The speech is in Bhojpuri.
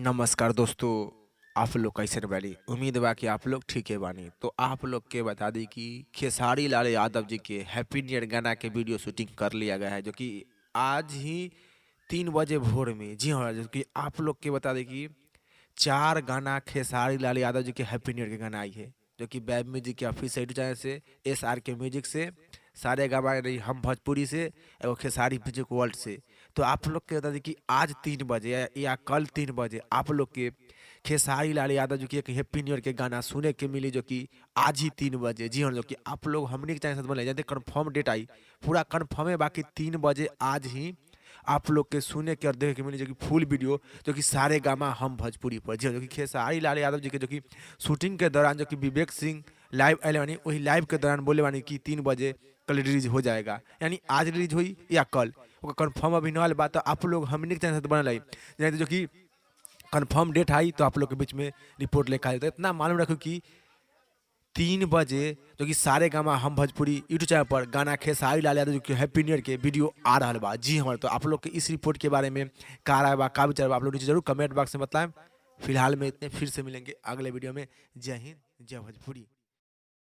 नमस्कार दोस्तों। आप लोग कैसे बानी? उम्मीद बा कि आप लोग ठीक है बानी। तो आप लोग के बता दी कि खेसारी लाल यादव जी के हैप्पी न्यू ईयर गाना के वीडियो शूटिंग कर लिया गया है, जो कि आज ही 3 बजे भोर में। जी हाँ, जो कि आप लोग के बता दें कि 4 गाना खेसारी लाल यादव जी के हैप्पी न्यू ईयर के गाना आई है, जो कि बैब म्यूजिक के ऑफिस यूट्यूब चैनल से, SR के म्यूजिक से, सारे गामा रही हम भोजपुरी से, एगो खेसारी म्यूजिक वर्ल्ड से। तो आप लोग के बता दें कि आज 3 बजे या कल 3 बजे आप लोग के खेसारी लाल यादव जी की एक हैप्पी न्यू ईयर के गाना सुने के मिली, जो कि आज ही 3 बजे। जी हाँ, जो कि आप लोग हमने के चैनल से बोले जानते कन्फर्म डेट आई, पूरा कन्फर्म है। बाकी 3 बजे आज ही आप लोग के सुने के और देखे के मिली, जो कि फुल वीडियो, जो कि सारे गामा हम भोजपुरी पर। जी हाँ, जो कि खेसारी लाल यादव जी के जो कि शूटिंग के दौरान जो कि विवेक सिंह लाइव आए बानी, वही लाइव के दौरान बोले बानी कि 3 बजे कल रिलीज हो जाएगा, यानी आज रिलीज हुई या कल, ओकर कन्फर्म अभी न बात। तो आप लोग हमने के चैनल से बनल है, जो कि कंफर्म डेट आई तो आप लोग के बीच में रिपोर्ट लेकर आए। तो इतना मालूम रखो कि 3 बजे जो कि सारे गामा हम भोजपुरी यूट्यूब चैनल पर गाना खेसारी लाल यादव जी के हैप्पी न्यू ईयर के वीडियो आ रहा बा। जी हमारे, तो आप लोग के इस रिपोर्ट के बारे में का राय बा, का विचार बा, आप लोग नीचे जरूर कमेंट बॉक्स में बताएं। फिलहाल में इतने, फिर से मिलेंगे अगले वीडियो में। जय हिंद, जय भोजपुरी।